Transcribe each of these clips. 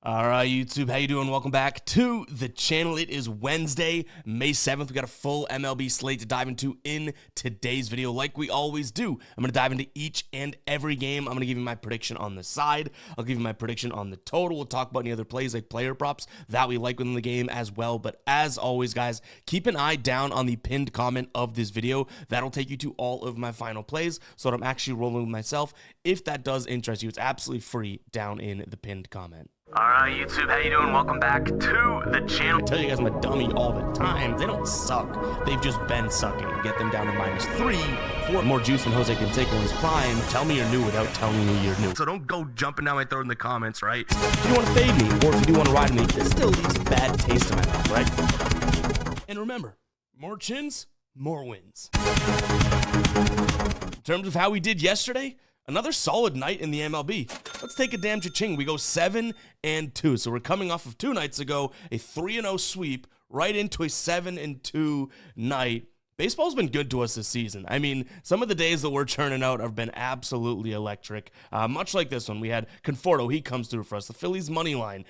All right, YouTube, how you doing? Welcome back to the channel. It is Wednesday, May 7th. We got a full MLB slate to dive into in today's video. Like we always do, I'm going to dive into each and every game. I'm going to give you my prediction on the side. I'll give you my prediction on the total. We'll talk about any other plays like player props that we like within the game as well. But as always, guys, keep an eye down on the pinned comment of this video. That'll take you to all of my final plays so that I'm actually rolling with myself. If that does interest you, it's absolutely free down in the pinned comment. All right, YouTube, how you doing? Welcome back to the channel. I tell you guys I'm a dummy all the time. They don't suck. They've just been sucking. Get them down to -3 for more juice than Jose Canseco in his prime. Tell me you're new without telling me you're new. So don't go jumping down my throat in the comments, right? If you want to fade me, or if you do want to ride me, this still leaves a bad taste in my mouth, right? And remember, more chins, more wins. In terms of how we did yesterday, another solid night in the MLB. Let's take a damn cha-ching. We go 7-2. So we're coming off of 2 nights ago, a 3-0 sweep, right into a 7-2 night. Baseball's been good to us this season. I mean, some of the days that we're churning out have been absolutely electric. Much like this one, we had Conforto, he comes through for us. The Phillies money line,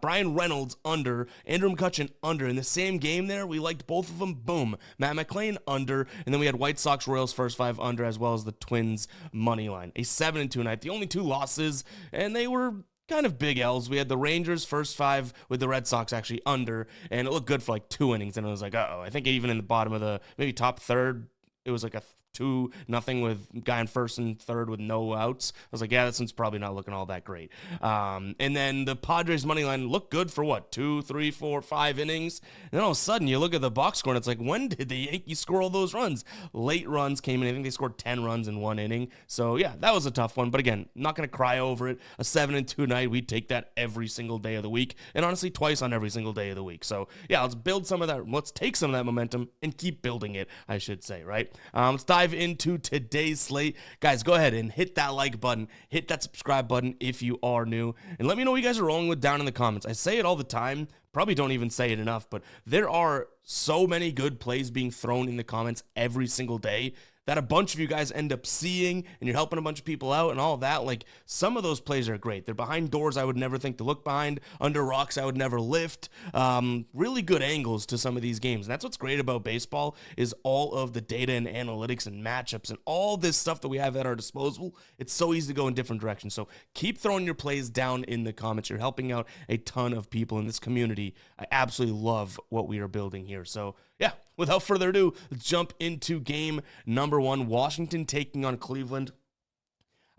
Brian Reynolds under, Andrew McCutchen under. In the same game there, we liked both of them. Boom. Matt McClain under, and then we had White Sox Royals first 5 under, as well as the Twins money line. A 7-2 night. The only 2 losses, and they were kind of big L's. We had the Rangers first 5 with the Red Sox actually under, and it looked good for like 2 innings, and it was like, uh-oh. I think even in the bottom of the, maybe top third, it was like a 2-0 with guy in first and third with no outs. I was like, yeah, this one's probably not looking all that great. And then the Padres money line looked good for what, 2, 3, 4, 5 innings. And then all of a sudden you look at the box score and it's like, when did the Yankees score all those runs? Late runs came in. I think they scored 10 runs in 1 inning. So yeah, that was a tough one. But again, I'm not going to cry over it. A 7-2 night, we take that every single day of the week, and honestly twice on every single day of the week. So yeah, let's build some of that. Let's take some of that momentum and keep building it, I should say, right? Let's dive into today's slate. Guys, go ahead and hit that like button, hit that subscribe button if you are new, and let me know what you guys are rolling with down in the comments. I say it all the time, probably don't even say it enough, but there are so many good plays being thrown in the comments every single day that a bunch of you guys end up seeing, and you're helping a bunch of people out and all of that. Like, some of those plays are great. They're behind doors I would never think to look behind, under rocks I would never lift. Really good angles to some of these games. And that's what's great about baseball, is all of the data and analytics and matchups and all this stuff that we have at our disposal. It's so easy to go in different directions. So keep throwing your plays down in the comments. You're helping out a ton of people in this community. I absolutely love what we are building here. So yeah, without further ado, let's jump into game number 1, Washington taking on Cleveland.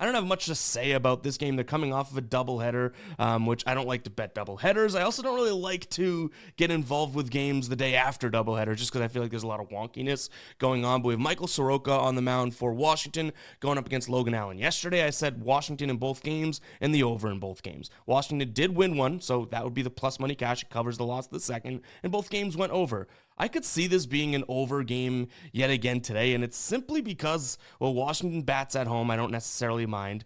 I don't have much to say about this game. They're coming off of a doubleheader, which I don't like to bet doubleheaders. I also don't really like to get involved with games the day after doubleheader, just because I feel like there's a lot of wonkiness going on. But we have Michael Soroka on the mound for Washington going up against Logan Allen. Yesterday, I said Washington in both games and the over in both games. Washington did win one, so that would be the plus money cash. It covers the loss of the second, and both games went over. I could see this being an over game yet again today, and it's simply because, well, Washington bats at home. I don't necessarily mind.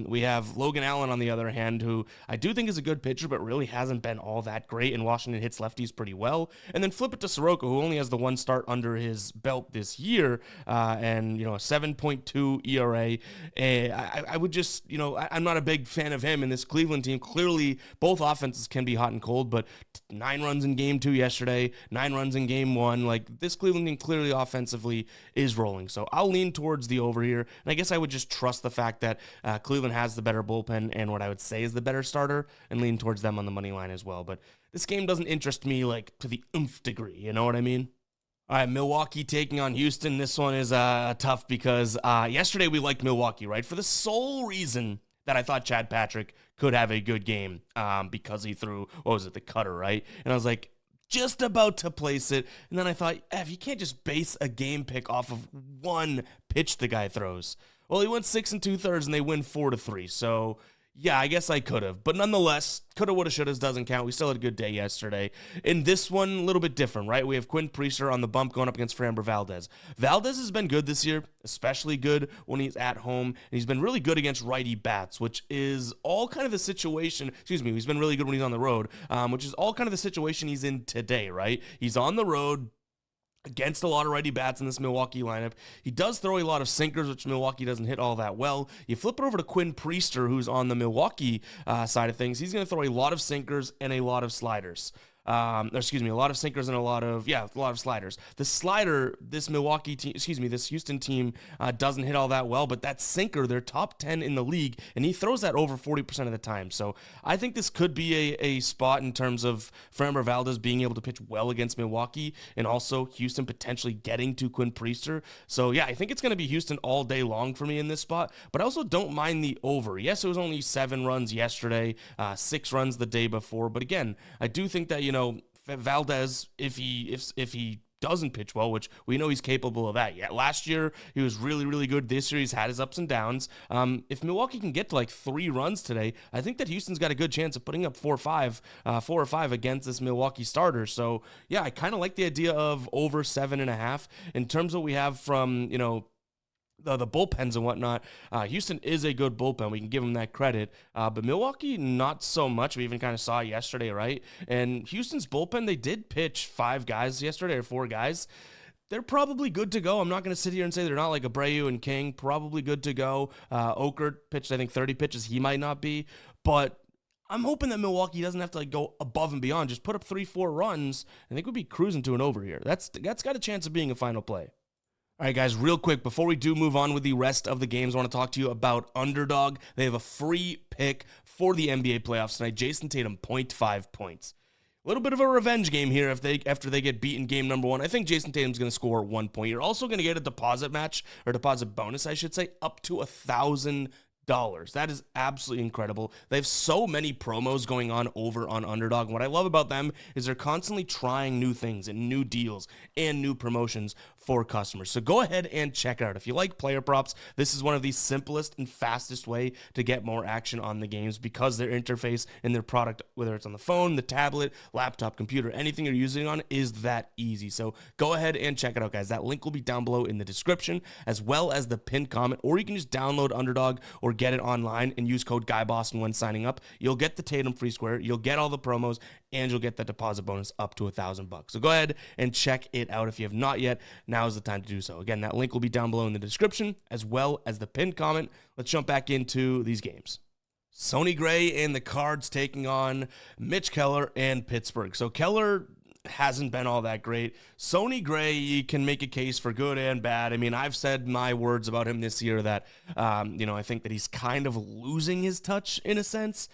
We have Logan Allen, on the other hand, who I do think is a good pitcher, but really hasn't been all that great, and Washington hits lefties pretty well. And then flip it to Soroka, who only has the 1 start under his belt this year, and, a 7.2 ERA. I would just, I'm not a big fan of him in this Cleveland team. Clearly, both offenses can be hot and cold, but 9 runs in game 2 yesterday, 9 runs in game 1. Like, this Cleveland team clearly offensively is rolling. So I'll lean towards the over here. And I guess I would just trust the fact that Cleveland has the better bullpen and what I would say is the better starter, and lean towards them on the money line as well. But this game doesn't interest me like to the oomph degree. You know what I mean? All right, Milwaukee taking on Houston. This one is tough because yesterday we liked Milwaukee, right? For the sole reason that I thought Chad Patrick could have a good game because he threw, the cutter, right? And I was like, just about to place it, and then I thought, Ev, you can't just base a game pick off of 1 pitch the guy throws. Well, he went 6 2/3, and they win 4-3, so yeah, I guess I could have. But nonetheless, coulda, woulda, shouldas doesn't count. We still had a good day yesterday. In this one, a little bit different, right? We have Quinn Priester on the bump going up against Framber Valdez. Valdez has been good this year, especially good when he's at home. And he's been really good against righty bats, which is all kind of the situation. He's been really good when he's on the road, which is all kind of the situation he's in today, right? He's on the road. against a lot of righty bats in this Milwaukee lineup. He does throw a lot of sinkers, which Milwaukee doesn't hit all that well. You flip it over to Quinn Priester, who's on the Milwaukee side of things. He's going to throw a lot of sinkers and a lot of sliders. A lot of sinkers and a lot of sliders. The slider, this this Houston team doesn't hit all that well, but that sinker, they're top 10 in the league, and he throws that over 40% of the time. So I think this could be a spot in terms of Framber Valdez being able to pitch well against Milwaukee, and also Houston potentially getting to Quinn Priester. So yeah, I think it's going to be Houston all day long for me in this spot, but I also don't mind the over. Yes, it was only 7 runs yesterday, 6 runs the day before, but again, I do think that, Valdez, if he doesn't pitch well, which we know he's capable of that. Yeah, last year he was really, really good. This year he's had his ups and downs. If Milwaukee can get to like 3 runs today, I think that Houston's got a good chance of putting up 4 or 5 against this Milwaukee starter. So yeah, I kind of like the idea of over 7.5. In terms of what we have from, the bullpens and whatnot, Houston is a good bullpen. We can give them that credit. But Milwaukee, not so much. We even kind of saw it yesterday, right? And Houston's bullpen, they did pitch 5 guys yesterday, or 4 guys. They're probably good to go. I'm not going to sit here and say they're not, like Abreu and King. Probably good to go. Okert pitched, I think, 30 pitches. He might not be. But I'm hoping that Milwaukee doesn't have to go above and beyond. Just put up 3-4 runs. I think we'd be cruising to an over here. That's got a chance of being a final play. All right, guys, real quick, before we do move on with the rest of the games, I want to talk to you about Underdog. They have a free pick for the NBA playoffs tonight. Jason Tatum, 0.5 points. A little bit of a revenge game here after they get beaten game number 1. I think Jason Tatum's going to score 1 point. You're also going to get a deposit bonus, I should say, up to $1,000. That is absolutely incredible. They have so many promos going on over on Underdog. And what I love about them is they're constantly trying new things and new deals and new promotions for customers. So go ahead and check it out. If you like player props, this is one of the simplest and fastest way to get more action on the games, because their interface and their product, whether it's on the phone, the tablet, laptop, computer, anything you're using on, is that easy. So go ahead and check it out, guys. That link will be down below in the description, as well as the pinned comment, or you can just download Underdog or get it online and use code GUYBOSTON when signing up. You'll get the Tatum free square, you'll get all the promos, and you'll get that deposit bonus up to $1,000. So go ahead and check it out if you have not yet. Now is the time to do so. Again, that link will be down below in the description, as well as the pinned comment. Let's jump back into these games. Sonny Gray and the Cards taking on Mitch Keller and Pittsburgh. So Keller hasn't been all that great. Sonny Gray can make a case for good and bad. I mean, I've said my words about him this year that, I think that he's kind of losing his touch in a sense,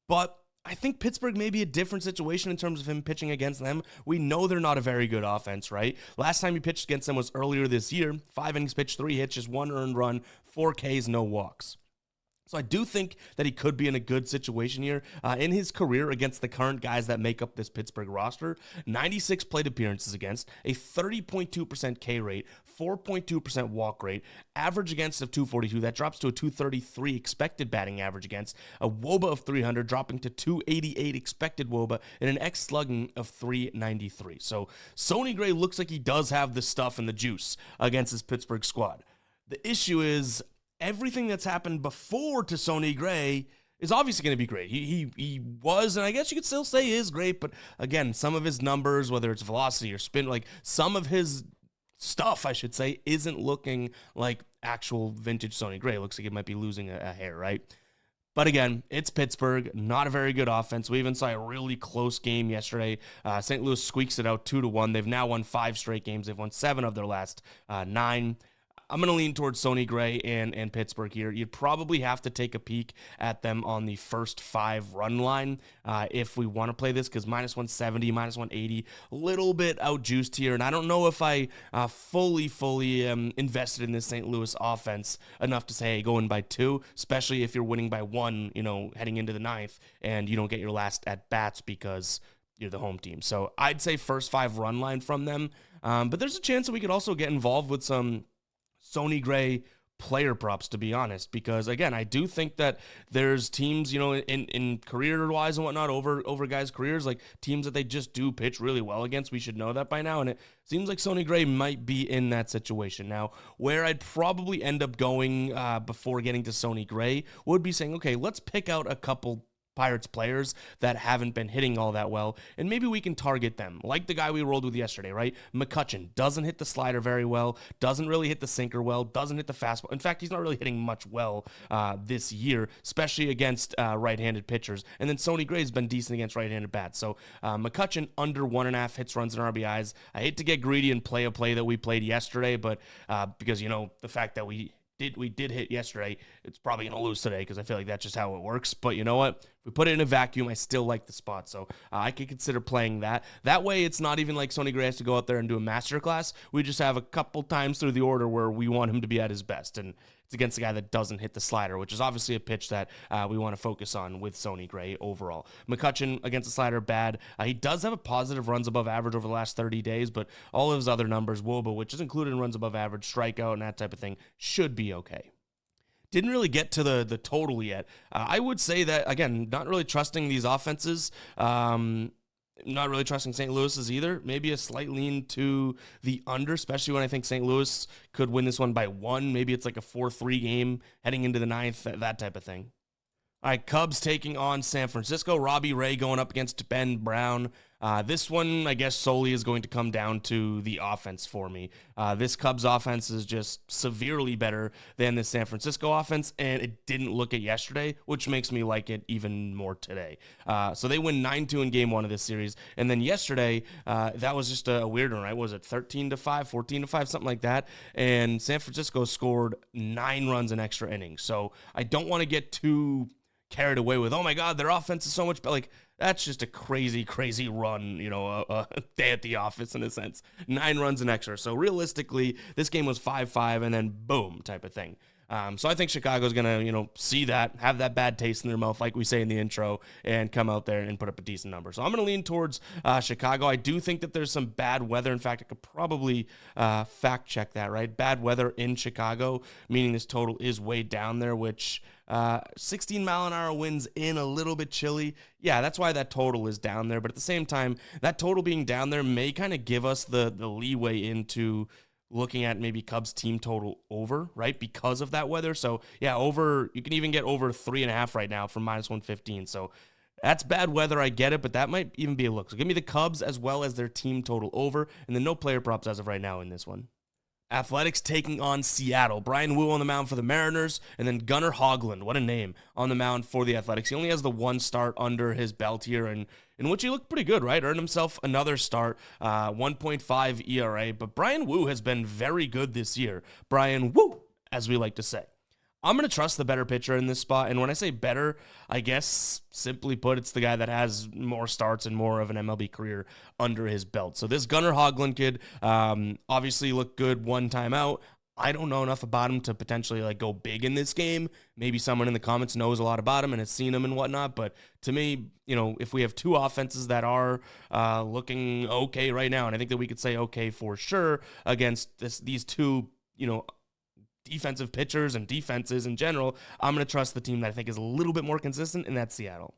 but I think Pittsburgh may be a different situation in terms of him pitching against them. We know they're not a very good offense, right? Last time he pitched against them was earlier this year. 5 innings pitched, 3 hits, just 1 earned run, 4 Ks, no walks. So I do think that he could be in a good situation here in his career against the current guys that make up this Pittsburgh roster. 96 plate appearances against, a 30.2% K rate, 4.2% walk rate, average against of 242. That drops to a 233 expected batting average against, a WOBA of 300, dropping to 288 expected WOBA, and an X slugging of 393. So Sonny Gray looks like he does have the stuff and the juice against this Pittsburgh squad. The issue is, everything that's happened before to Sonny Gray is obviously going to be great. He was, and I guess you could still say is great, but again, some of his numbers, whether it's velocity or spin, like some of his stuff, I should say, isn't looking like actual vintage Sonny Gray. It looks like it might be losing a hair, right? But again, it's Pittsburgh, not a very good offense. We even saw a really close game yesterday. St. Louis squeaks it out 2-1. They've now won 5 straight games. They've won 7 of their last 9. I'm going to lean towards Sonny Gray and Pittsburgh here. You'd probably have to take a peek at them on the first 5 run line if we want to play this, because -170, -180, a little out outjuiced here. And I don't know if I fully invested in this St. Louis offense enough to say, hey, go in by 2, especially if you're winning by 1, heading into the 9th, and you don't get your last at-bats because you're the home team. So I'd say first 5 run line from them. But there's a chance that we could also get involved with some Sonny Gray player props, to be honest, because again, I do think that there's teams, in career-wise and whatnot, over guys' careers, like teams that they just do pitch really well against. We should know that by now, and it seems like Sonny Gray might be in that situation. Now, where I'd probably end up going before getting to Sonny Gray would be saying, okay, let's pick out a couple Pirates players that haven't been hitting all that well, and maybe we can target them, like the guy we rolled with yesterday, right? McCutchen doesn't hit the slider very well, doesn't really hit the sinker well, doesn't hit the fastball. In fact, he's not really hitting much well this year, especially against right-handed pitchers. And then Sonny Gray's been decent against right-handed bats. So McCutchen under 1.5 hits, runs, and RBIs. I hate to get greedy and play a play that we played yesterday, but because, the fact that we did hit yesterday, it's probably going to lose today because I feel like that's just how it works. But you know what? If we put it in a vacuum, I still like the spot. So I could consider playing that. That way, it's not even like Sonny Gray has to go out there and do a masterclass. We just have a couple times through the order where we want him to be at his best. And it's against a guy that doesn't hit the slider, which is obviously a pitch that we want to focus on with Sonny Gray overall. McCutchen against the slider, bad. He does have a positive runs above average over the last 30 days, but all of his other numbers, WOBA, which is included in runs above average, strikeout, and that type of thing, should be okay. Didn't really get to the total yet. I would say that, again, not really trusting these offenses. Not really trusting St. Louis's either. Maybe a slight lean to the under, especially when I think St. Louis could win this one by 1. Maybe it's like a 4-3 game heading into the 9th, that type of thing. All right, Cubs taking on San Francisco. Robbie Ray going up against Ben Brown. This one, I guess, solely is going to come down to the offense for me. This Cubs offense is just severely better than the San Francisco offense, and it didn't look it yesterday, which makes me like it even more today. So they win 9-2 in game 1 of this series, and then yesterday, that was just a weird one, right? Was it 13-5, 14-5, something like that? And San Francisco scored 9 runs in extra innings. So I don't want to get too carried away with, oh my God, their offense is so much better. Like, that's just a crazy, crazy run, day at the office in a sense. 9 runs in extra. So realistically, this game was 5-5 and then boom type of thing. So I think Chicago's going to, see that, have that bad taste in their mouth, like we say in the intro, and come out there and put up a decent number. So I'm going to lean towards Chicago. I do think that there's some bad weather. In fact, I could probably fact check that, right? Bad weather in Chicago, meaning this total is way down there, which 16-mile-an-hour winds in, a little bit chilly. Yeah, that's why that total is down there. But at the same time, that total being down there may kind of give us the leeway into looking at maybe Cubs team total over, right? Because of that weather. So yeah, you can even get over 3.5 right now from -115. So that's bad weather. I get it, but that might even be a look. So give me the Cubs as well as their team total over, and then no player props as of right now in this one. Athletics taking on Seattle. Brian Wu on the mound for the Mariners, and then Gunnar Hoglund, what a name, on the mound for the Athletics. He only has the 1 start under his belt here, and in which he looked pretty good, right? Earned himself another start, 1.5 ERA, but Brian Wu has been very good this year. Brian Wu, as we like to say. I'm going to trust the better pitcher in this spot, and when I say better, I guess, simply put, it's the guy that has more starts and more of an MLB career under his belt. So this Gunnar Hoglund kid obviously looked good one time out. I don't know enough about him to potentially go big in this game. Maybe someone in the comments knows a lot about him and has seen him and whatnot, but to me, if we have 2 offenses that are looking okay right now, and I think that we could say okay for sure against these 2, defensive pitchers and defenses in general, I'm going to trust the team that I think is a little bit more consistent, and that's Seattle.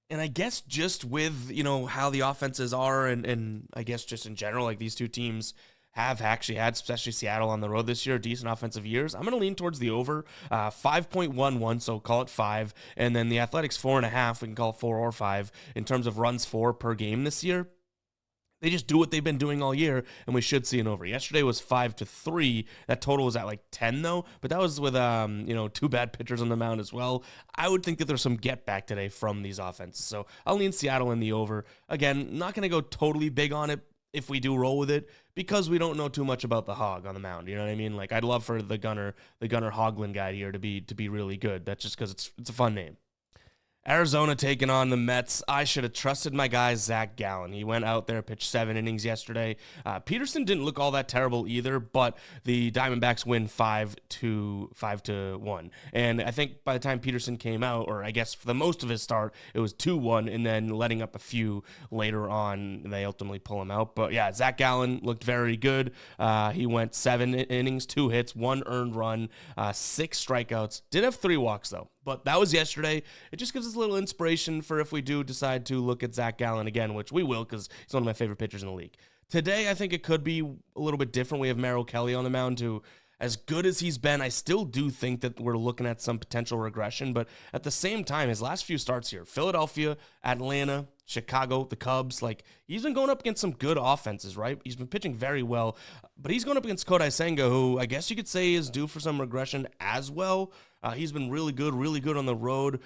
And I guess just with, how the offenses are and I guess just in general, these 2 teams have actually had, especially Seattle on the road this year, decent offensive years. I'm going to lean towards the over, 5.11, so call it 5. And then the Athletics 4.5, we can call it 4 or 5 in terms of runs for per game this year. They just do what they've been doing all year, and we should see an over. Yesterday was 5-3. That total was at 10 though, but that was with 2 bad pitchers on the mound as well. I would think that there's some get back today from these offenses, so I'll lean Seattle in the over. Again, not going to go totally big on it if we do roll with it, because we don't know too much about the Hog on the mound. You know what I mean? I'd love for the Gunnar Hoglund guy here to be really good. That's just because it's a fun name. Arizona taking on the Mets. I should have trusted my guy, Zach Gallen. He went out there, pitched 7 innings yesterday. Peterson didn't look all that terrible either, but the Diamondbacks win 5-1. And I think by the time Peterson came out, or I guess for the most of his start, it was 2-1, and then letting up a few later on, they ultimately pull him out. But yeah, Zach Gallen looked very good. He went 7 innings, 2 hits, 1 earned run, 6 strikeouts. Did have 3 walks, though. But that was yesterday. It just gives us a little inspiration for if we do decide to look at Zach Gallen again, which we will because he's one of my favorite pitchers in the league. Today, I think it could be a little bit different. We have Merrill Kelly on the mound, who as good as he's been, I still do think that we're looking at some potential regression. But at the same time, his last few starts here, Philadelphia, Atlanta, Chicago, the Cubs, like he's been going up against some good offenses, right? He's been pitching very well, but he's going up against Kodai Senga, who I guess you could say is due for some regression as well. He's been really good on the road.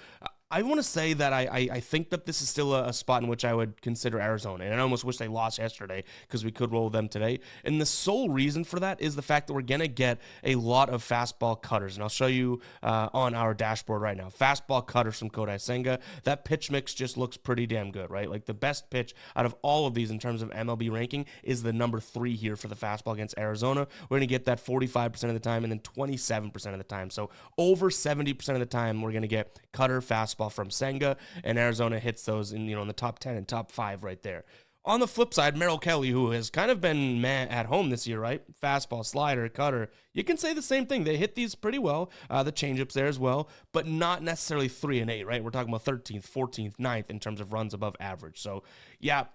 I want to say that I think that this is still a spot in which I would consider Arizona, and I almost wish they lost yesterday because we could roll them today. And the sole reason for that is the fact that we're going to get a lot of fastball cutters, and I'll show you on our dashboard right now. Fastball cutters from Kodai Senga. That pitch mix just looks pretty damn good, right? Like the best pitch out of all of these in terms of MLB ranking is the number 3 here for the fastball against Arizona. We're going to get that 45% of the time and then 27% of the time. So over 70% of the time, we're going to get cutter fastball from Senga, and Arizona hits those in the top 10 and top 5 right there. On the flip side, Merrill Kelly, who has kind of been at home this year, right? Fastball, slider, cutter. You can say the same thing. They hit these pretty well. The changeups there as well, but not necessarily 3 and 8, right? We're talking about 13th, 14th, 9th in terms of runs above average. So, yeah,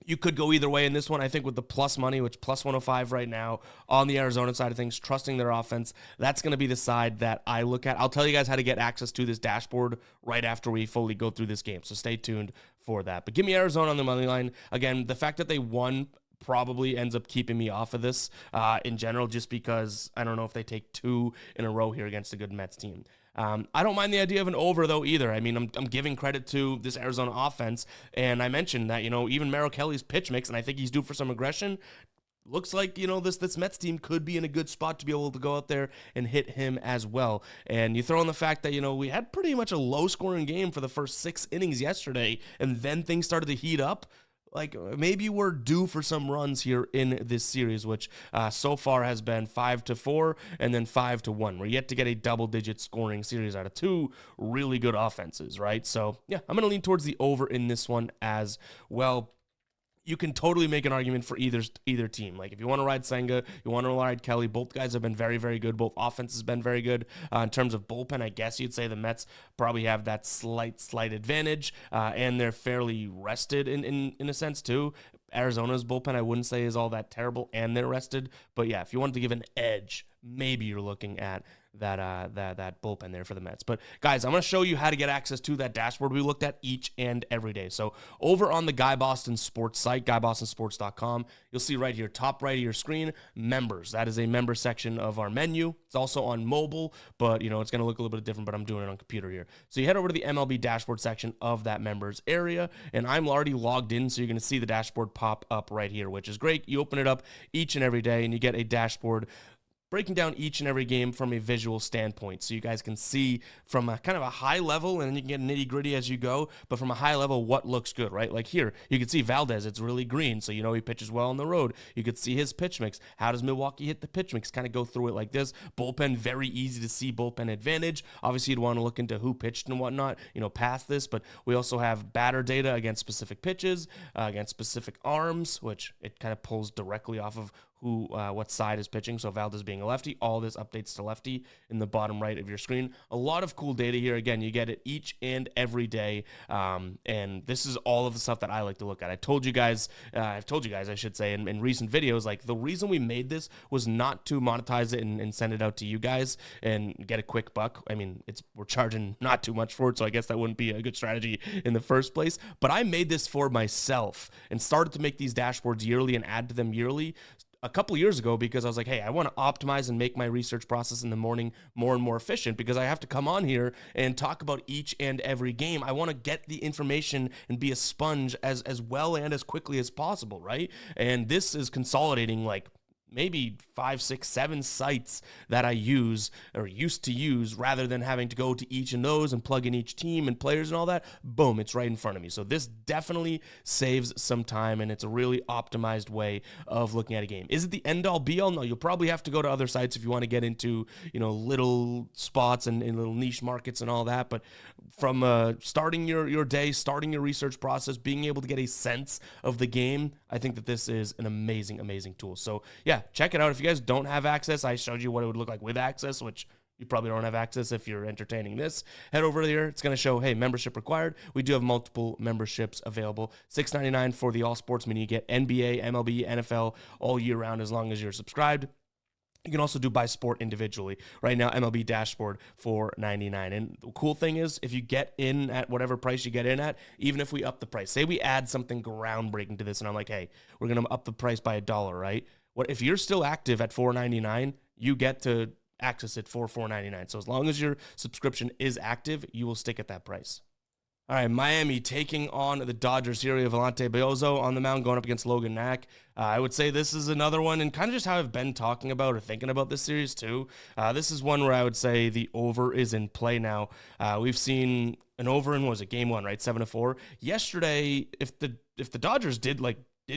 you could go either way in this one. I think with the plus money, which plus 105 right now on the Arizona side of things, trusting their offense, that's going to be the side that I look at. I'll tell you guys how to get access to this dashboard right after we fully go through this game, so stay tuned for that. But give me Arizona on the money line. Again, the fact that they won probably ends up keeping me off of this in general, just because I don't know if they take 2 in a row here against a good Mets team. I don't mind the idea of an over, though, either. I mean, I'm giving credit to this Arizona offense, and I mentioned that, even Merrill Kelly's pitch mix, and I think he's due for some aggression. Looks like, this Mets team could be in a good spot to be able to go out there and hit him as well. And you throw in the fact that, we had pretty much a low-scoring game for the first 6 innings yesterday, and then things started to heat up. Like, maybe we're due for some runs here in this series, which so far has been 5-4 and then 5-1. We're yet to get a double-digit scoring series out of 2 really good offenses, right? So, yeah, I'm going to lean towards the over in this one as well. You can totally make an argument for either team. Like, if you want to ride Senga, you want to ride Kelly, both guys have been very, very good. Both offenses have been very good. In terms of bullpen, I guess you'd say the Mets probably have that slight advantage, and they're fairly rested in a sense, too. Arizona's bullpen, I wouldn't say is all that terrible, and they're rested. But, yeah, if you wanted to give an edge, maybe you're looking at that bullpen there for the Mets. But guys, I'm going to show you how to get access to that dashboard we looked at each and every day. So over on the Guy Boston Sports site, GuyBostonSports.com, you'll see right here, top right of your screen, members. That is a member section of our menu. It's also on mobile, but it's going to look a little bit different, but I'm doing it on computer here. So you head over to the MLB dashboard section of that members area, and I'm already logged in, so you're going to see the dashboard pop up right here, which is great. You open it up each and every day, and you get a dashboard breaking down each and every game from a visual standpoint, so you guys can see from a kind of a high level, and then you can get nitty gritty as you go, but from a high level, what looks good, right? Like here, you can see Valdez, it's really green, so he pitches well on the road. You could see his pitch mix. How does Milwaukee hit the pitch mix? Kind of go through it like this. Bullpen, very easy to see bullpen advantage. Obviously, you'd want to look into who pitched and whatnot, past this, but we also have batter data against specific pitches, against specific arms, which it kind of pulls directly off of what side is pitching. So Valdez being a lefty, all this updates to lefty in the bottom right of your screen. A lot of cool data here. Again, you get it each and every day. And this is all of the stuff that I like to look at. I've told you guys, I should say, in recent videos, like the reason we made this was not to monetize it and send it out to you guys and get a quick buck. I mean, we're charging not too much for it, so I guess that wouldn't be a good strategy in the first place. But I made this for myself and started to make these dashboards yearly and add to them yearly a couple of years ago, because I was like, hey, I want to optimize and make my research process in the morning more and more efficient, because I have to come on here and talk about each and every game. I want to get the information and be a sponge as well and as quickly as possible, right? And this is consolidating like maybe 5, 6, 7 sites that I use or used to use, rather than having to go to each of those and plug in each team and players and all that. Boom, it's right in front of me. So this definitely saves some time, and it's a really optimized way of looking at a game. Is it the end all be all? No, you'll probably have to go to other sites if you want to get into, little spots and little niche markets and all that. But from starting your day, starting your research process, being able to get a sense of the game, I think that this is an amazing, amazing tool. So yeah, check it out. If you guys don't have access, I showed you what it would look like with access, which you probably don't have access if you're entertaining this. Head over there. It's going to show, hey, membership required. We do have multiple memberships available. $6.99 for the all sports, meaning you get NBA, MLB, NFL all year round as long as you're subscribed. You can also do by sport individually. Right now, MLB Dashboard $4.99. And the cool thing is, if you get in at whatever price you get in at, even if we up the price, say we add something groundbreaking to this, and I'm like, hey, we're gonna up the price by $1, right? What if you're still active at $4.99? You get to access it for $4.99. So as long as your subscription is active, you will stick at that price. All right, Miami taking on the Dodgers here. We have Volante Beozo on the mound going up against Logan Knack. I would say this is another one, and kind of just how I've been talking about or thinking about this series too. This is one where I would say the over is in play now. We've seen an over in, what was it, game one, right? 7-4. Yesterday, if the Dodgers did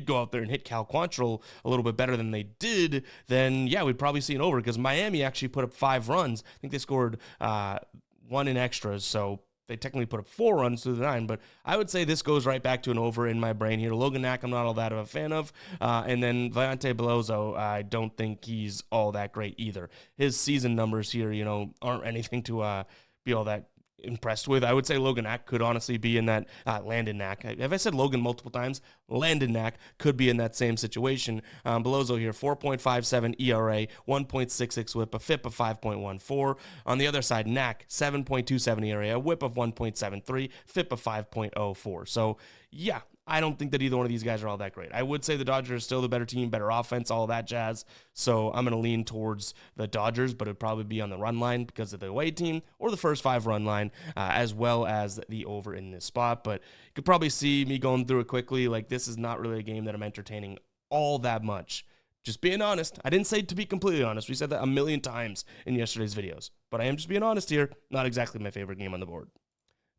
go out there and hit Cal Quantrill a little bit better than they did, then yeah, we'd probably see an over, because Miami actually put up 5 runs. I think they scored 1 in extras, so they technically put up 4 runs to the 9, but I would say this goes right back to an over in my brain here. Logan Knack, I'm not all that of a fan of. And then Volante Beozo, I don't think he's all that great either. His season numbers here, aren't anything to be all that impressed with. I would say Logan Knack could honestly be in that Landon Knack. Have I said Logan multiple times? Landon Knack could be in that same situation. Belozo here, 4.57 ERA, 1.66 whip, a FIP of 5.14. On the other side, Knack, 7.27 ERA, a whip of 1.73, FIP of 5.04. So yeah, I don't think that either one of these guys are all that great. I would say the Dodgers are still the better team, better offense, all that jazz. So I'm going to lean towards the Dodgers, but it'd probably be on the run line because of the away team or the first 5 run line, as well as the over in this spot. But you could probably see me going through it quickly. Like, this is not really a game that I'm entertaining all that much. Just being honest. I didn't say to be completely honest. We said that a million times in yesterday's videos. But I am just being honest here. Not exactly my favorite game on the board.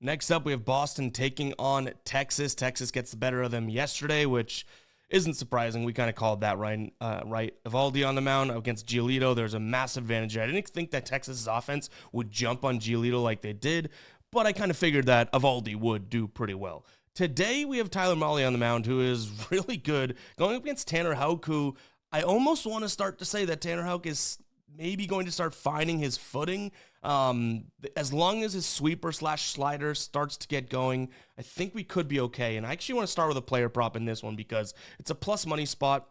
Next up, we have Boston taking on Texas. Texas gets the better of them yesterday, which isn't surprising. We kind of called that right. Evaldi on the mound against Giolito. There's a massive advantage there. I didn't think that Texas's offense would jump on Giolito like they did, but I kind of figured that Evaldi would do pretty well. Today, we have Tyler Mahle on the mound, who is really good, going up against Tanner Houck, who I almost want to start to say that Tanner Houck is maybe going to start finding his footing. As long as his sweeper / slider starts to get going, I think we could be okay. And I actually want to start with a player prop in this one because it's a plus money spot.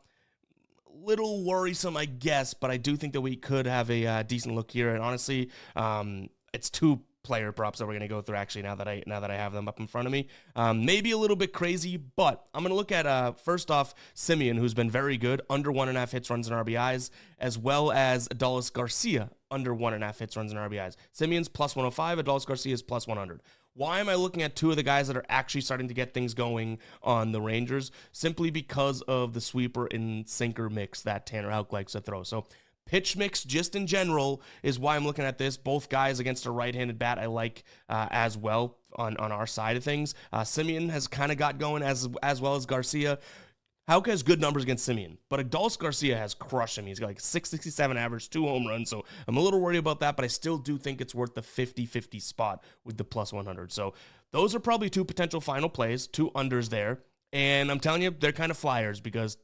Little worrisome, I guess, but I do think that we could have a decent look here. And honestly, it's 2 player props that we're going to go through actually now that I have them up in front of me. Maybe a little bit crazy, but I'm going to look at first off Simeon, who's been very good, under 1.5 hits, runs, and RBIs, as well as Adolis Garcia, under 1.5 hits, runs, and RBIs. Simeon's plus 105, Adolis Garcia's plus 100. Why am I looking at 2 of the guys that are actually starting to get things going on the Rangers? Simply because of the sweeper and sinker mix that Tanner Houck likes to throw. So pitch mix, just in general, is why I'm looking at this. Both guys against a right-handed bat I like as well on our side of things. Simeon has kind of got going as well as Garcia. Houck has good numbers against Simeon, but Adolis Garcia has crushed him. He's got like 667 average, 2 home runs, so I'm a little worried about that, but I still do think it's worth the 50-50 spot with the plus 100. So those are probably 2 potential final plays, 2 unders there, and I'm telling you, they're kind of flyers because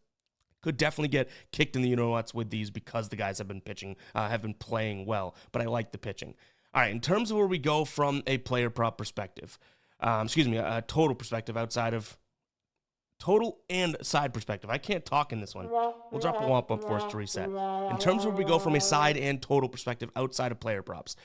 could definitely get kicked in the you-know-whats with these because the guys have been pitching, have been playing well, but I like the pitching. All right, in terms of where we go from a player prop perspective, a total perspective outside of total and side perspective. I can't talk in this one. We'll drop a womp up for us to reset. In terms of where we go from a side and total perspective outside of player props,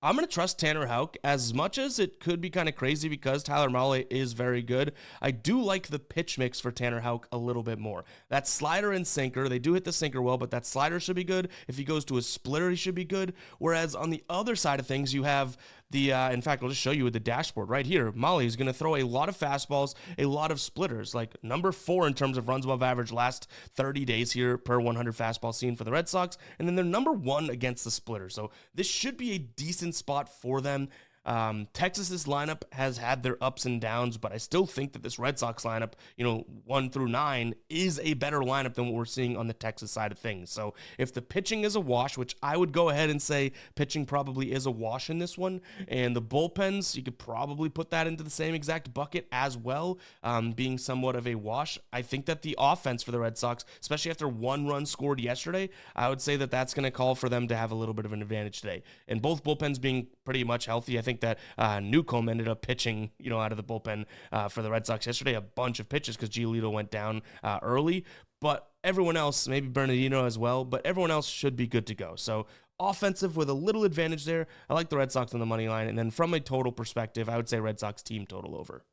I'm going to trust Tanner Houck as much as it could be kind of crazy because Tyler Mahle is very good. I do like the pitch mix for Tanner Houck a little bit more. That slider and sinker, they do hit the sinker well, but that slider should be good. If he goes to a splitter, he should be good. Whereas on the other side of things, you have in fact, I'll just show you with the dashboard right here. Mahle is going to throw a lot of fastballs, a lot of splitters, like number 4 in terms of runs above average last 30 days here per 100 fastball seen for the Red Sox. And then they're number 1 against the splitter. So this should be a decent spot for them. Texas's lineup has had their ups and downs, but I still think that this Red Sox lineup, 1 through 9, is a better lineup than what we're seeing on the Texas side of things. So if the pitching is a wash, which I would go ahead and say pitching probably is a wash in this one, and the bullpens, you could probably put that into the same exact bucket as well, being somewhat of a wash. I think that the offense for the Red Sox, especially after 1 run scored yesterday, I would say that that's going to call for them to have a little bit of an advantage today. And both bullpens being pretty much healthy, I think that Newcomb ended up pitching, out of the bullpen for the Red Sox yesterday, a bunch of pitches because Giolito went down early. but everyone else, maybe Bernardino as well, but everyone else should be good to go. So offensive with a little advantage there. I like the Red Sox on the money line. And then from a total perspective, I would say Red Sox team total over.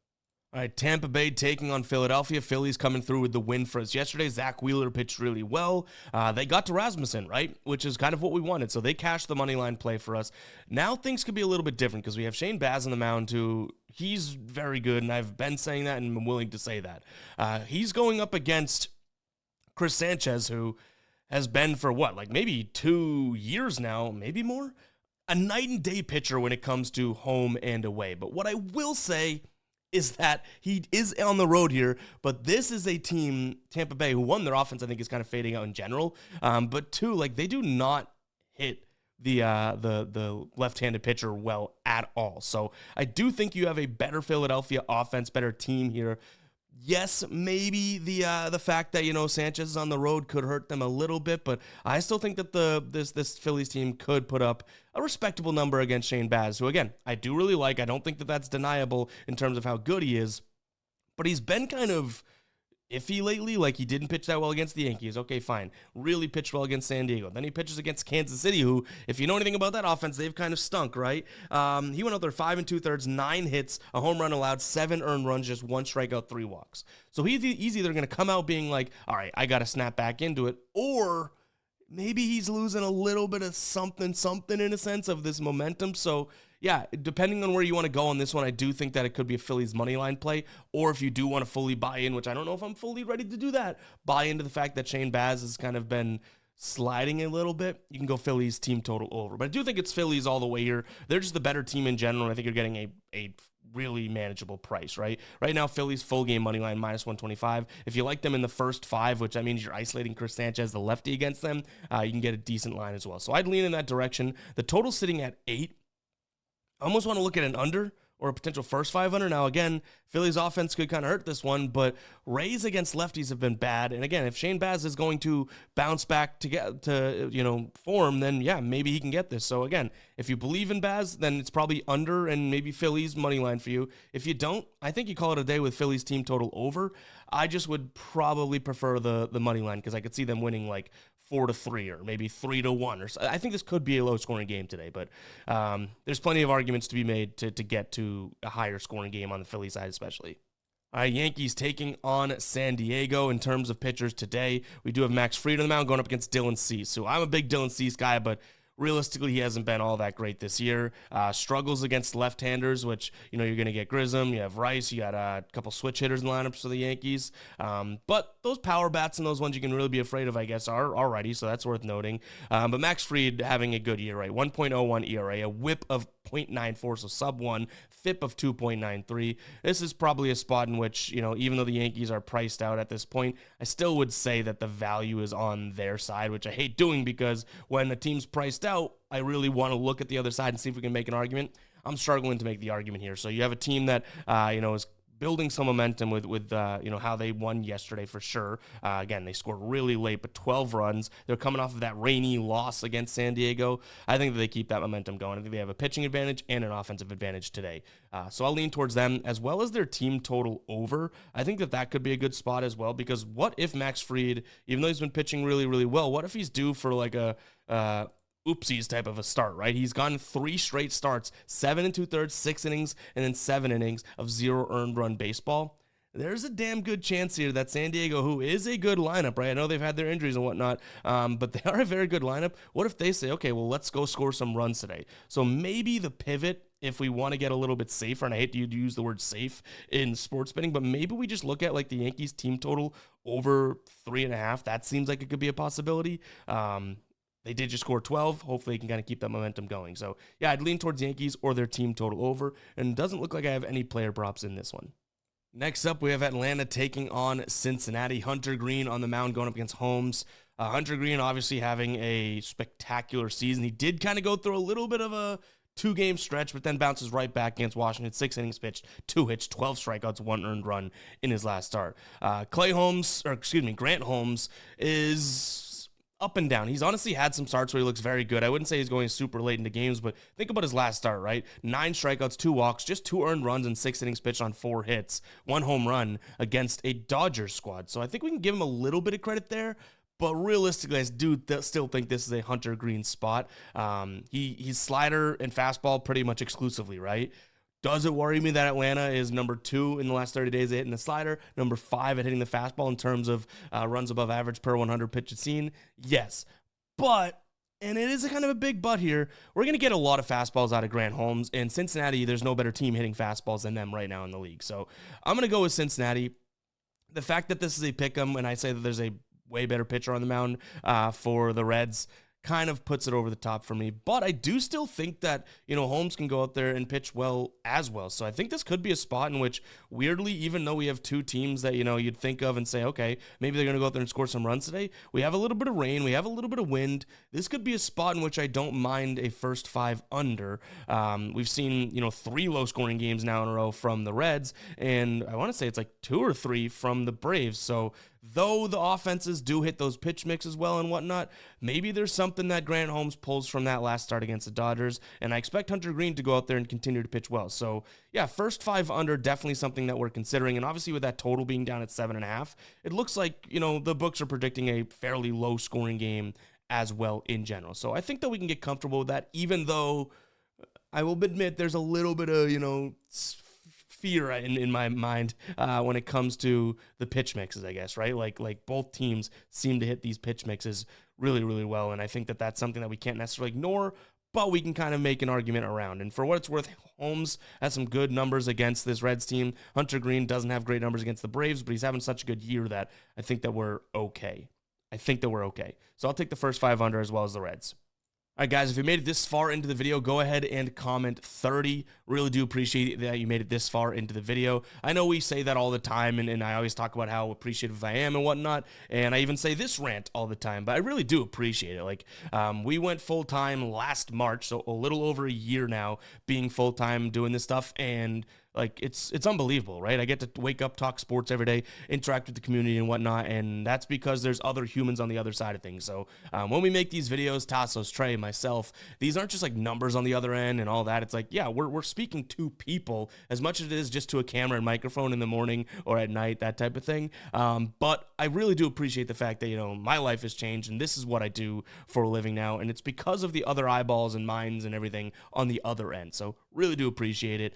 All right, Tampa Bay taking on Philadelphia. Phillies coming through with the win for us yesterday. Zach Wheeler pitched really well. They got to Rasmussen, right, which is kind of what we wanted. So they cashed the money line play for us. Now things could be a little bit different because we have Shane Baz on the mound who he's very good, and I've been saying that and I'm willing to say that. He's going up against Chris Sanchez, who has been for maybe 2 years now, maybe more, a night and day pitcher when it comes to home and away. But what I will say is that he is on the road here, but this is a team, Tampa Bay, who won their offense, I think is kind of fading out in general. But two, they do not hit the left-handed pitcher well at all. So I do think you have a better Philadelphia offense, better team here. Yes, maybe the fact that, Sanchez is on the road could hurt them a little bit, but I still think that this Phillies team could put up a respectable number against Shane Baz, who, again, I do really like. I don't think that that's deniable in terms of how good he is, but he's been kind of iffy lately. He didn't pitch that well against the Yankees. Okay, fine. Really pitched well against San Diego. Then he pitches against Kansas City, who, if you know anything about that offense, they've kind of stunk, right? He went out there 5 2/3, 9 hits, a home run allowed, 7 earned runs, just 1 strikeout, 3 walks. So he's either going to come out being like, all right, I got to snap back into it, or maybe he's losing a little bit of something in a sense of this momentum. So yeah, depending on where you want to go on this one, I do think that it could be a Phillies money line play, or if you do want to fully buy in, which I don't know if I'm fully ready to do that, buy into the fact that Shane Baz has kind of been sliding a little bit, you can go Phillies team total over. But I do think it's Phillies all the way here. They're just the better team in general, and I think you're getting a really manageable price, right? Right now, Phillies full game money line -125. If you like them in the first 5, which that means you're isolating Chris Sanchez, the lefty, against them, you can get a decent line as well. So I'd lean in that direction. The total's sitting at 8. I almost want to look at an under or a potential first 500. Now, again, Philly's offense could kind of hurt this one, but Rays against lefties have been bad. And again, if Shane Baz is going to bounce back to form, then yeah, maybe he can get this. So again, if you believe in Baz, then it's probably under and maybe Philly's money line for you. If you don't, I think you call it a day with Philly's team total over. I just would probably prefer the money line because I could see them winning 4-3 or maybe 3-1 or so. I think this could be a low scoring game today, but there's plenty of arguments to be made to get to a higher scoring game on the Philly side especially. All right, Yankees taking on San Diego in terms of pitchers today. We do have Max Fried on the mound going up against Dylan Cease. So I'm a big Dylan Cease guy, but realistically, he hasn't been all that great this year. Struggles against left-handers, which, you're going to get Grissom. You have Rice. You got a couple switch hitters in the lineups for the Yankees. But those power bats and those ones you can really be afraid of, I guess, are already, so that's worth noting. But Max Fried having a good year, right? 1.01 ERA, a whip of .94, so sub 1, FIP of 2.93. This is probably a spot in which, even though the Yankees are priced out at this point, I still would say that the value is on their side, which I hate doing because when a team's priced out, I really want to look at the other side and see if we can make an argument. I'm struggling to make the argument here. So you have a team that, is building some momentum with how they won yesterday for sure. Again, they scored really late, but 12 runs. They're coming off of that rainy loss against San Diego. I think that they keep that momentum going. I think they have a pitching advantage and an offensive advantage today. So I'll lean towards them as well as their team total over. I think that could be a good spot as well because what if Max Fried, even though he's been pitching really, really well, what if he's due for a oopsies type of a start, right? He's gone 3 straight starts, 7 2/3, 6 innings, and then 7 innings of 0 earned run baseball. There's a damn good chance here that San Diego, who is a good lineup, right? I know they've had their injuries and whatnot, but they are a very good lineup. What if they say, okay, well, let's go score some runs today? So maybe the pivot, if we want to get a little bit safer, and I hate to use the word safe in sports betting, but maybe we just look at the Yankees team total over 3.5. That seems like it could be a possibility. They did just score 12. Hopefully, they can kind of keep that momentum going. So, yeah, I'd lean towards Yankees or their team total over. And it doesn't look like I have any player props in this one. Next up, we have Atlanta taking on Cincinnati. Hunter Green on the mound going up against Holmes. Hunter Green obviously having a spectacular season. He did kind of go through a little bit of a 2-game stretch, but then bounces right back against Washington. 6 innings pitched, 2 hits, 12 strikeouts, 1 earned run in his last start. Grant Holmes is up and down. He's honestly had some starts where he looks very good. I wouldn't say he's going super late into games, but think about his last start, right? 9 strikeouts, 2 walks, just 2 earned runs and 6 innings pitched on 4 hits, 1 home run against a Dodgers squad. So I think we can give him a little bit of credit there. But realistically, I do still think this is a Hunter Green spot. He's slider and fastball pretty much exclusively, right? Does it worry me that Atlanta is number 2 in the last 30 days at hitting the slider, number 5 at hitting the fastball in terms of runs above average per 100 pitches seen? Yes. But, and it is a kind of a big but here, we're going to get a lot of fastballs out of Grant Holmes, and Cincinnati, there's no better team hitting fastballs than them right now in the league. So I'm going to go with Cincinnati. The fact that this is a pick'em, and I say that there's a way better pitcher on the mound for the Reds, kind of puts it over the top for me. But I do still think that, Holmes can go out there and pitch well as well. So I think this could be a spot in which, weirdly, even though we have 2 teams that, you'd think of and say, okay, maybe they're going to go out there and score some runs today. We have a little bit of rain. We have a little bit of wind. This could be a spot in which I don't mind a first 5 under. We've seen, 3 low-scoring games now in a row from the Reds, and I want to say it's like 2 or 3 from the Braves. So though the offenses do hit those pitch mixes well and whatnot, maybe there's something that Grant Holmes pulls from that last start against the Dodgers, and I expect Hunter Green to go out there and continue to pitch well. So, yeah, first 5 under, definitely something that we're considering, and obviously with that total being down at 7.5, it looks like, the books are predicting a fairly low-scoring game as well in general. So I think that we can get comfortable with that, even though I will admit there's a little bit of, fear in my mind when it comes to the pitch mixes, I guess, right? Like both teams seem to hit these pitch mixes really, really well, and I think that that's something that we can't necessarily ignore, but we can kind of make an argument around. And for what it's worth, Holmes has some good numbers against this Reds team. Hunter Green doesn't have great numbers against the Braves, but he's having such a good year that I think that we're okay. So I'll take the first 5 under as well as the Reds. All right, guys, if you made it this far into the video, go ahead and comment 30. Really do appreciate that you made it this far into the video. I know we say that all the time, and I always talk about how appreciative I am and whatnot, and I even say this rant all the time, but I really do appreciate it. Like, we went full-time last March, so a little over a year now being full-time doing this stuff, and like, it's unbelievable, right? I get to wake up, talk sports every day, interact with the community and whatnot, and that's because there's other humans on the other side of things. So when we make these videos, Tassos, Trey, myself, these aren't just like numbers on the other end and all that. It's like, yeah, we're speaking to people as much as it is just to a camera and microphone in the morning or at night, that type of thing. But I really do appreciate the fact that, my life has changed, and this is what I do for a living now, and it's because of the other eyeballs and minds and everything on the other end. So really do appreciate it.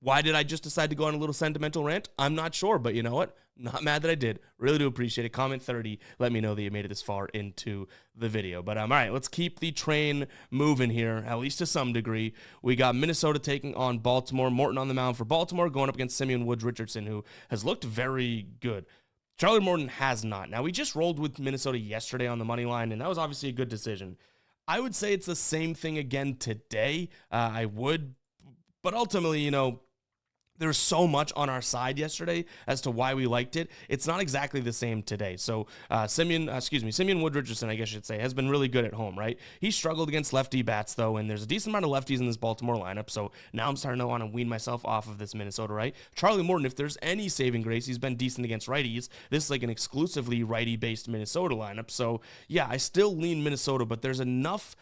Why did I just decide to go on a little sentimental rant? I'm not sure, but you know what? Not mad that I did. Really do appreciate it. Comment 30. Let me know that you made it this far into the video. But all right, let's keep the train moving here, at least to some degree. We got Minnesota taking on Baltimore. Morton on the mound for Baltimore, going up against Simeon Woods Richardson, who has looked very good. Charlie Morton has not. Now, we just rolled with Minnesota yesterday on the money line, and that was obviously a good decision. I would say it's the same thing again today. I would, but ultimately, there's so much on our side yesterday as to why we liked it. It's not exactly the same today. So Simeon Wood Richardson, I guess I should say, has been really good at home, right? He struggled against lefty bats, though, and there's a decent amount of lefties in this Baltimore lineup, so now I'm starting to want to wean myself off of this Minnesota, right? Charlie Morton, if there's any saving grace, he's been decent against righties. This is like an exclusively righty-based Minnesota lineup, so yeah, I still lean Minnesota, but there's enough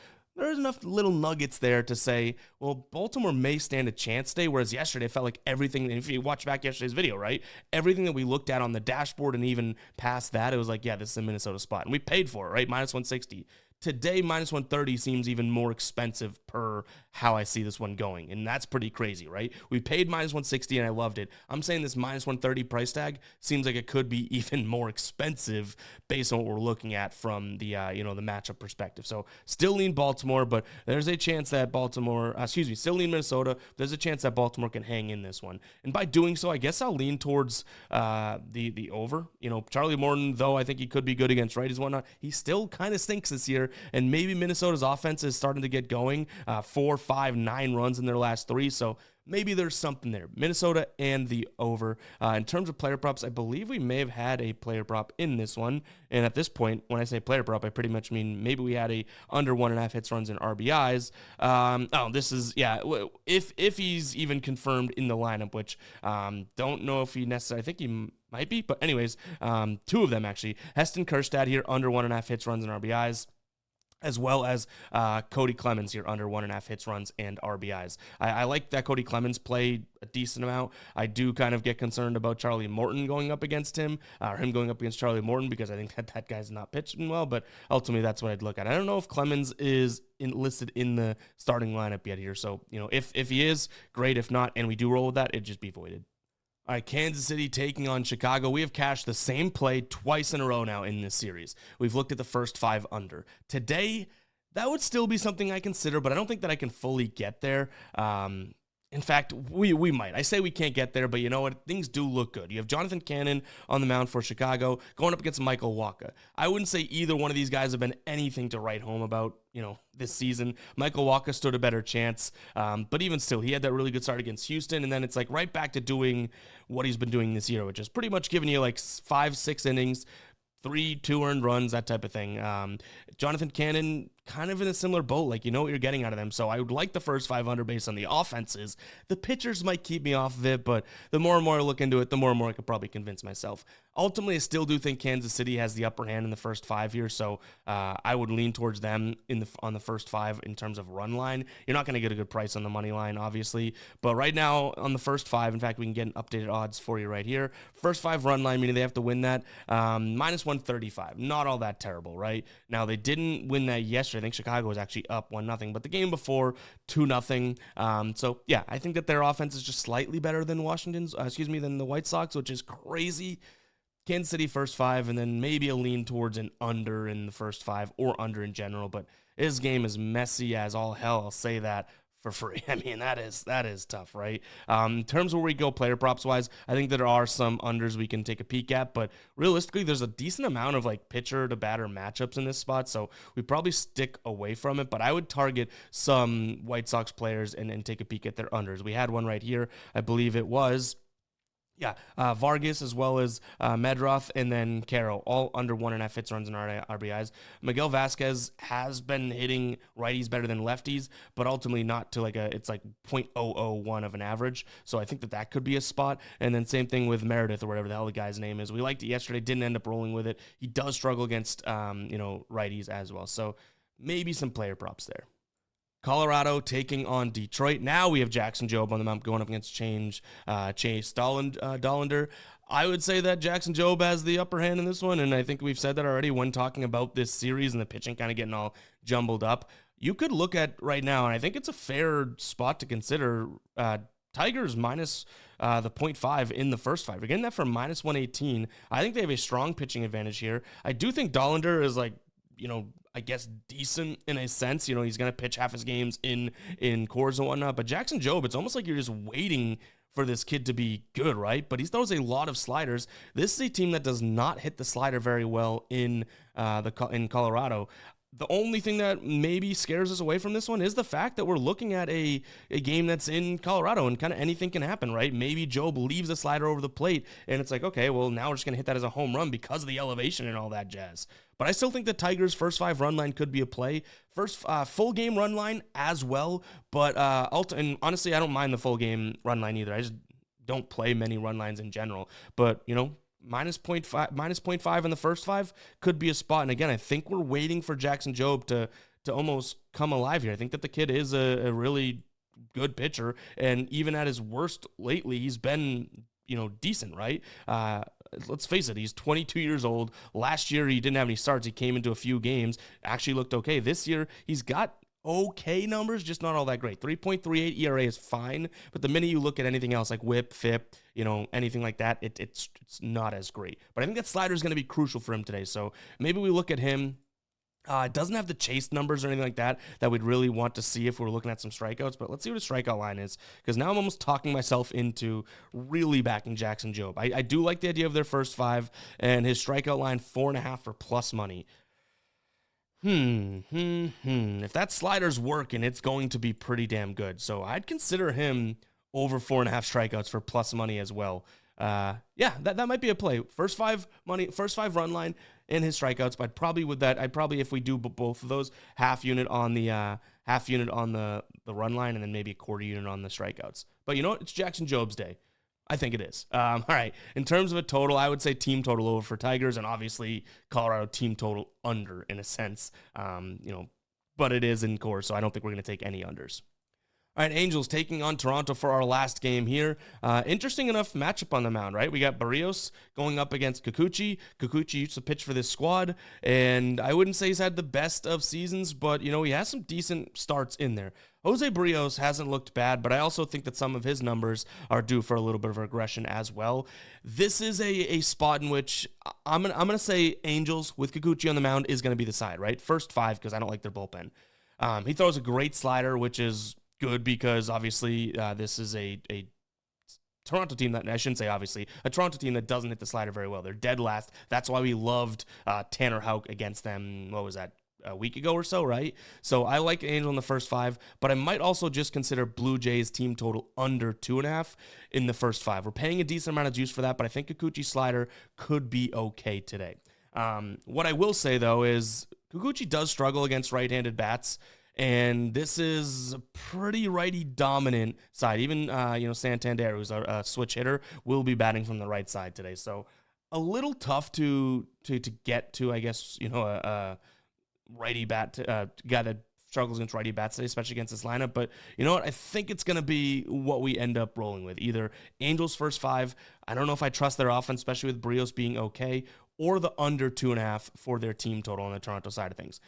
little nuggets there to say, well, Baltimore may stand a chance today, whereas yesterday it felt like everything, and if you watch back yesterday's video, right, everything that we looked at on the dashboard and even past that, it was like, yeah, this is a Minnesota spot, and we paid for it, right, minus 160. Today, minus 130 seems even more expensive per how I see this one going, and that's pretty crazy, right? We paid minus 160, and I loved it. I'm saying this minus 130 price tag seems like it could be even more expensive based on what we're looking at from the, the matchup perspective. So still lean Baltimore, but there's a chance that still lean Minnesota. There's a chance that Baltimore can hang in this one. And by doing so, I guess I'll lean towards the over. Charlie Morton, though I think he could be good against righties and whatnot, he still kind of stinks this year. And maybe Minnesota's offense is starting to get going. 4, 5, 9 runs in their last 3. So maybe there's something there. Minnesota and the over. In terms of player props, I believe we may have had a player prop in this one. And at this point, when I say player prop, I pretty much mean maybe we had a under 1.5 hits, runs, and RBIs. This is, yeah, if he's even confirmed in the lineup, which don't know if he necessarily, I think he might be, but anyways, two of them actually. Heston Kjerstad here, under 1.5 hits, runs, and RBIs, as well as Cody Clemens here, under 1.5 hits, runs, and RBIs. I like that Cody Clemens played a decent amount. I do kind of get concerned about Charlie Morton going up against him, or him going up against Charlie Morton, because I think that guy's not pitching well, but ultimately that's what I'd look at. I don't know if Clemens is listed in the starting lineup yet here, so if he is, great. If not, and we do roll with that, it'd just be voided. All right, Kansas City taking on Chicago. We have cashed the same play twice in a row now in this series. We've looked at the first 5 under. Today, that would still be something I consider, but I don't think that I can fully get there. In fact, we might. I say we can't get there, but you know what? Things do look good. You have Jonathan Cannon on the mound for Chicago going up against Michael Wacha. I wouldn't say either one of these guys have been anything to write home about, this season. Michael Wacha stood a better chance, but even still, he had that really good start against Houston, and then it's like right back to doing what he's been doing this year, which is pretty much giving you like 5-6 innings, 2 earned runs, that type of thing. Jonathan Cannon, kind of in a similar boat, like you know what you're getting out of them. So I would like the first 500 based on the offenses. The pitchers might keep me off of it, but the more and more I look into it, the more and more I could probably convince myself. Ultimately, I still do think Kansas City has the upper hand in the first 5 here, so I would lean towards them on the first 5 in terms of run line. You're not going to get a good price on the money line, obviously, but right now on the first 5, in fact, we can get updated odds for you right here. First 5 run line, meaning they have to win that, minus 135. Not all that terrible, right? Now, they didn't win that yesterday. I think Chicago was actually up 1-0, but the game before 2-0. So yeah, I think that their offense is just slightly better than than the White Sox, which is crazy. Kansas City first 5, and then maybe a lean towards an under in the first 5 or under in general. But his game is messy as all hell. I'll say that for free. I mean, that is tough, right? In terms of where we go player props wise, I think that there are some unders we can take a peek at, but realistically, there's a decent amount of like pitcher to batter matchups in this spot, so we probably stick away from it, but I would target some White Sox players and take a peek at their unders. We had one right here. I believe it was Vargas as well as Medroth, and then Caro, all under 1.5 hits, runs, and RBIs. Miguel Vasquez has been hitting righties better than lefties, but ultimately not to it's like 0.001 of an average. So I think that could be a spot. And then same thing with Meredith or whatever the hell the guy's name is. We liked it yesterday, didn't end up rolling with it. He does struggle against righties as well. So maybe some player props there. Colorado taking on Detroit. Now we have Jackson Jobe on the mound going up against Chase Dollander. I would say that Jackson Jobe has the upper hand in this one, and I think we've said that already when talking about this series and the pitching kind of getting all jumbled up. You could look at right now, and I think it's a fair spot to consider, Tigers minus the 0.5 in the first 5. We're getting that for minus 118. I think they have a strong pitching advantage here. I do think Dollander is I guess decent in a sense. He's going to pitch half his games in Coors and whatnot. But Jackson Jobe, it's almost like you're just waiting for this kid to be good, right? But he throws a lot of sliders. This is a team that does not hit the slider very well in Colorado. The only thing that maybe scares us away from this one is the fact that we're looking at a game that's in Colorado and kind of anything can happen, right? Maybe Jobe leaves a slider over the plate and it's like, okay, well, now we're just going to hit that as a home run because of the elevation and all that jazz. But I still think the Tigers' first 5 run line could be a play. First full game run line as well. But and honestly, I don't mind the full game run line either. I just don't play many run lines in general. But, minus 0.5 in the first 5 could be a spot. And again, I think we're waiting for Jackson Jobe to almost come alive here. I think that the kid is a really good pitcher. And even at his worst lately, he's been, decent, right? Let's face it, he's 22 years old. Last year, he didn't have any starts. He came into a few games, actually looked okay. This year, he's got okay numbers, just not all that great. 3.38 ERA is fine, but the minute you look at anything else like whip, FIP, anything like that, it's not as great. But I think that slider is going to be crucial for him today. So maybe we look at him. It doesn't have the chase numbers or anything like that we'd really want to see if we're looking at some strikeouts, but let's see what his strikeout line is, because now I'm almost talking myself into really backing Jackson Jobe. I do like the idea of their first 5, and his strikeout line 4.5 for plus money. If that slider's working, it's going to be pretty damn good. So I'd consider him over 4.5 strikeouts for plus money as well. Yeah, that might be a play. First five run line and his strikeouts. But I'd probably, if we do both of those, half unit on the run line, and then maybe a quarter unit on the strikeouts. But you know what? It's Jackson Job's day. I think it is. All right. In terms of a total, I would say team total over for Tigers, and obviously Colorado team total under in a sense. But it is in course, so I don't think we're going to take any unders. All right, Angels taking on Toronto for our last game here. Interesting enough matchup on the mound, right? We got Barrios going up against Kikuchi. Kikuchi used to pitch for this squad, and I wouldn't say he's had the best of seasons, but, he has some decent starts in there. Jose Barrios hasn't looked bad, but I also think that some of his numbers are due for a little bit of regression as well. This is a spot in which I'm gonna say Angels with Kikuchi on the mound is going to be the side, right? First five, because I don't like their bullpen. He throws a great slider, which is good because obviously this is a Toronto team that, I shouldn't say obviously, a Toronto team that doesn't hit the slider very well. They're dead last. That's why we loved Tanner Houck against them, what was that, a week ago or so, right? So I like Angel in the first five, but I might also just consider Blue Jays team total under 2.5 in the first five. We're paying a decent amount of juice for that, but I think Kikuchi slider could be okay today. What I will say, though, is Kikuchi does struggle against right-handed bats, and this is a pretty righty-dominant side. Even, Santander, who's a switch hitter, will be batting from the right side today. So a little tough to get to, I guess, a righty bat, guy that struggles against righty bats today, especially against this lineup. But you know what? I think it's going to be what we end up rolling with. Either Angels first five. I don't know if I trust their offense, especially with Barrios being okay, or the under 2.5 for their team total on the Toronto side of things.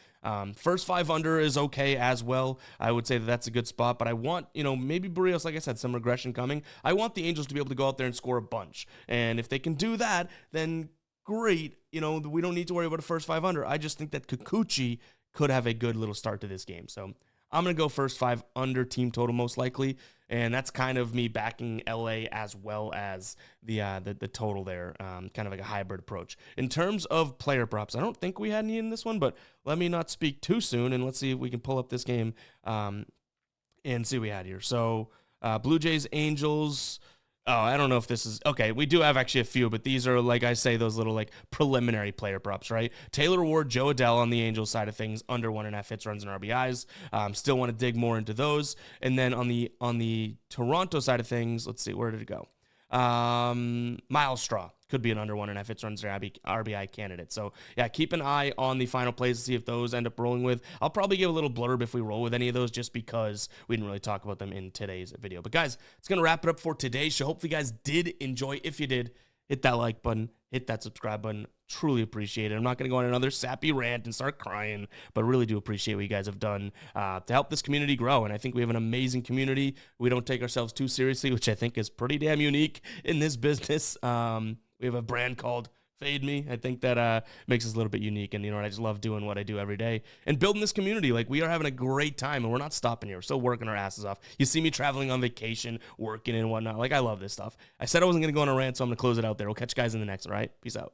First five under is okay as well. I would say that that's a good spot, but I want, maybe Barrios, like I said, some regression coming. I want the Angels to be able to go out there and score a bunch. And if they can do that, then great. We don't need to worry about a first five under. I just think that Kikuchi could have a good little start to this game. So I'm going to go first five under team total most likely. And that's kind of me backing LA as well as the total there, kind of like a hybrid approach. In terms of player props, I don't think we had any in this one, but let me not speak too soon, and let's see if we can pull up this game and see what we had here. So Blue Jays, Angels. Oh, I don't know if this is okay. We do have actually a few, but these are, like I say, those little preliminary player props, right? Taylor Ward, Joe Adell on the Angels side of things, under 1.5 hits, runs, and RBIs. Still want to dig more into those. And then on the Toronto side of things, let's see, where did it go? Miles Straw could be an under 1.5 hits, runs, or RBI candidate. So yeah, keep an eye on the final plays to see if those end up rolling with. I'll probably give a little blurb if we roll with any of those, just because we didn't really talk about them in today's video. But guys, it's gonna wrap it up for today's show. Hopefully you guys did enjoy. If you did, hit that like button, hit that subscribe button. Truly appreciate it. I'm not going to go on another sappy rant and start crying, but really do appreciate what you guys have done to help this community grow. And I think we have an amazing community. We don't take ourselves too seriously, which I think is pretty damn unique in this business. We have a brand called Fade Me. I think that makes us a little bit unique. And, I just love doing what I do every day and building this community. We are having a great time, and we're not stopping here. We're still working our asses off. You see me traveling on vacation, working and whatnot. I love this stuff. I said I wasn't going to go on a rant, so I'm going to close it out there. We'll catch you guys in the next, all right? Peace out.